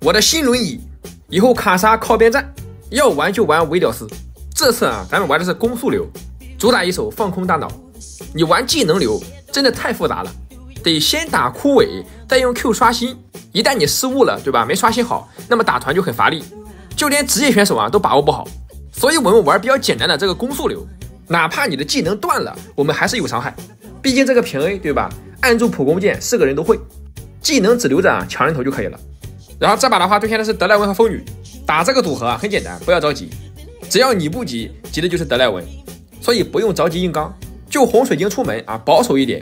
我的新轮椅，以后卡莎靠边站，要玩就玩维屌丝。这次啊，咱们玩的是攻速流，主打一手放空大脑。你玩技能流真的太复杂了，得先打枯萎，再用 Q 刷新。一旦你失误了，对吧？没刷新好，那么打团就很乏力，就连职业选手啊都把握不好。所以我们玩比较简单的这个攻速流，哪怕你的技能断了，我们还是有伤害。毕竟这个平 A 对吧？按住普攻键，4个人都会，技能只留着抢人头就可以了。然后这把的话，对线的是德莱文和风女，打这个组合啊很简单，不要着急，只要你不急，急的就是德莱文，所以不用着急硬刚，就红水晶出门啊，保守一点，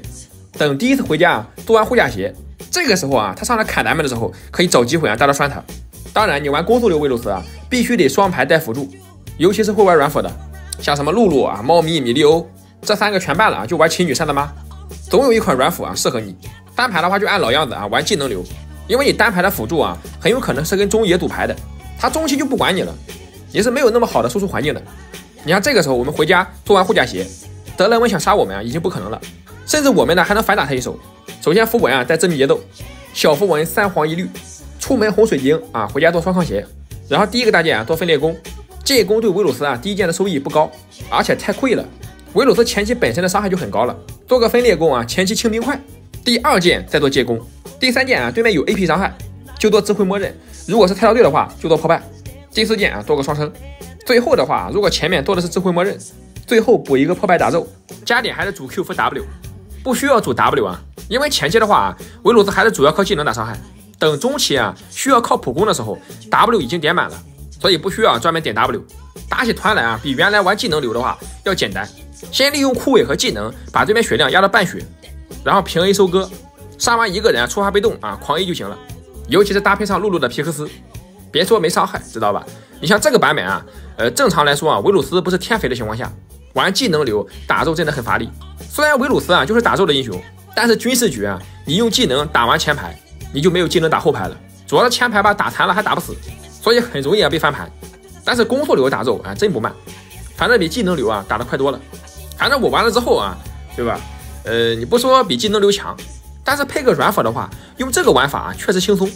等第一次回家啊做完护甲鞋，这个时候啊他上来砍咱们的时候，可以找机会啊带到拴他。当然你玩攻速流维鲁斯啊，必须得双排带辅助，尤其是会玩软辅的，像什么露露啊、猫咪、米利欧这3个全办了啊，就玩奇女善的妈，总有一款软辅啊适合你。单排的话就按老样子啊玩技能流，因为你单排的辅助啊很有可能是跟中野赌牌的，他中期就不管你了，也是没有那么好的输出环境的。你看这个时候我们回家做完护甲鞋，德莱文想杀我们啊已经不可能了，甚至我们呢还能反打他一手。首先符文啊带致命节奏，小符文3黄1绿，出门红水晶啊，回家做双抗鞋，然后第一个大件啊做分裂弓，这弓对维鲁斯啊第一件的收益不高，而且太贵了，维鲁斯前期本身的伤害就很高了，做个分裂弓啊前期清冰块，第2件再做借弓，第3件啊对面有 AP 伤害就做智慧默认，如果是太刀队的话就做破败，第4件啊做个双生，最后的话如果前面做的是智慧默认，最后补一个破败打咒，加点还是主 Q 扶 W， 不需要主 W 啊，因为前期的话啊维鲁斯还是主要靠技能打伤害，等中期啊需要靠普攻的时候 W 已经点满了，所以不需要专门点 W， 打起团来啊比原来玩技能流的话要简单，先利用枯萎和技能把对面血量压到半血，然后平 A 收割，杀完1个人啊触发被动啊狂 A 就行了，尤其是搭配上露露的皮克斯，别说没伤害，知道吧？你像这个版本啊正常来说啊维鲁斯不是天肥的情况下，玩技能流打咒真的很乏力。虽然维鲁斯啊就是打咒的英雄，但是军事局啊你用技能打完前排，你就没有技能打后排了，主要是前排吧打残了还打不死，所以很容易啊被翻盘。但是攻速流打咒啊真不慢，反正比技能流啊打得快多了。反正我玩了之后啊，对吧？你不说比技能流强，但是配个软辅的话，用这个玩法啊确实轻松，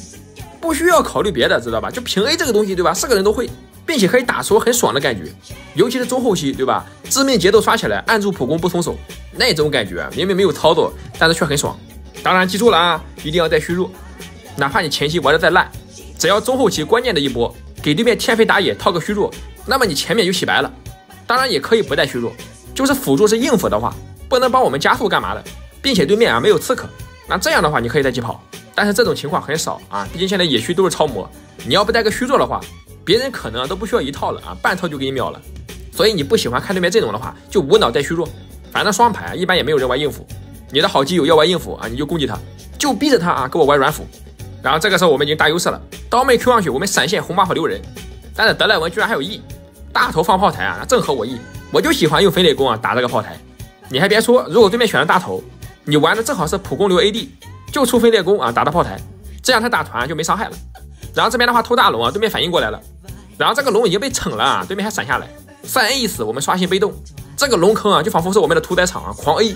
不需要考虑别的，知道吧？就平 A 这个东西，对吧？4个人都会，并且可以打出很爽的感觉，尤其是中后期，对吧？致命节奏刷起来，按住普攻不松手，那种感觉啊，明明没有操作，但是却很爽。当然记住了啊，一定要带虚弱，哪怕你前期玩的再烂，只要中后期关键的一波给对面天飞打野套个虚弱，那么你前面就洗白了。当然也可以不带虚弱，就是辅助是应付的话，不能帮我们加速干嘛的，并且对面啊没有刺客，那这样的话你可以带疾跑，但是这种情况很少啊，毕竟现在野区都是超模，你要不带个虚弱的话，别人可能都不需要1套了啊，半套就给你秒了。所以你不喜欢看对面阵容的话，就无脑带虚弱，反正双排啊一般也没有人玩应付，你的好基友要玩应付啊，你就攻击他，就逼着他啊给我玩软辅。然后这个时候我们已经大优势了，刀妹 Q 上去，我们闪现红 buff 溜人，但是德莱文居然还有 E， 大头放炮台啊，正合我意，我就喜欢用分裂弓啊打这个炮台。你还别说，如果对面选了大头，你玩的正好是普攻流 AD， 就出分裂弓啊打到炮台，这样他打团就没伤害了。然后这边的话偷大龙啊，对面反应过来了，然后这个龙已经被惩了啊，对面还闪下来，3A 一死，我们刷新被动，这个龙坑啊就仿佛是我们的屠宰场啊，狂 A，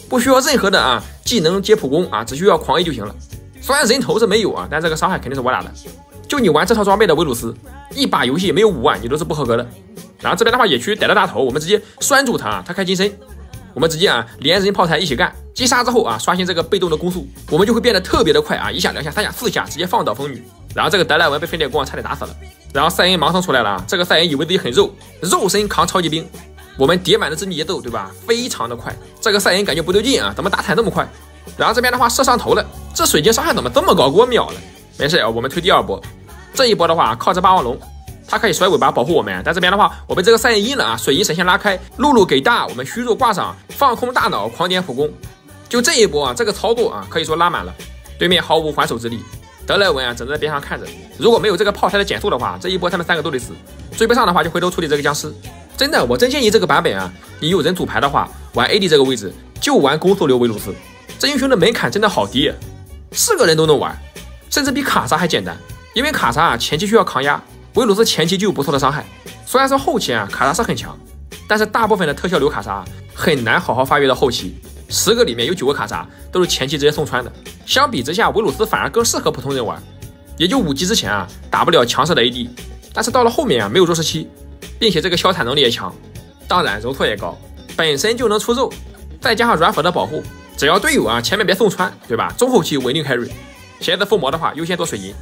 不需要任何的啊技能接普攻啊，只需要狂 A 就行了。虽然人头是没有啊，但这个伤害肯定是我打的。就你玩这套装备的维鲁斯，一把游戏没有5万你都是不合格的。然后这边的话野区逮到大头，我们直接拴住他啊，他开金身，我们直接啊连人炮台一起干，击杀之后啊刷新这个被动的攻速，我们就会变得特别的快啊，1下2下3下4下直接放倒风女。然后这个德莱文被分裂弓差点打死了，然后赛恩盲僧出来了啊，这个赛恩以为自己很肉身扛超级兵，我们叠满了致命节奏，对吧？非常的快，这个赛恩感觉不对劲啊，怎么打坦这么快？然后这边的话射上头了，这水晶伤害怎么这么高，给我秒了。没事啊，我们推第2波，这一波的话靠这霸王龙，它可以甩尾巴保护我们，但这边的话我被这个赛恩阴了啊，水银闪现拉开，露露给大，我们虚弱挂上，放空大脑狂点普攻，就这一波啊，这个操作啊可以说拉满了，对面毫无还手之力。德莱文啊只能在边上看着，如果没有这个炮台的减速的话，这一波他们3个都得死，追不上的话就回头处理这个僵尸。真的，我真建议这个版本啊，你有人组牌的话，玩 AD 这个位置就玩攻速流维鲁斯，这英雄的门槛真的好低，4个人都能玩，甚至比卡莎还简单。因为卡莎啊前期需要抗压，维鲁斯前期就有不错的伤害，虽然说后期啊卡莎是很强，但是大部分的特效流卡莎很难好好发育到后期，10个里面有9个卡莎都是前期直接送穿的。相比之下，维鲁斯反而更适合普通人玩。也就5级之前啊打不了强势的 AD， 但是到了后面啊没有弱势期，并且这个消坦能力也强，当然柔拓也高，本身就能出肉，再加上软辅的保护，只要队友啊前面别送穿，对吧？中后期稳定carry，现在附魔的话优先做水银。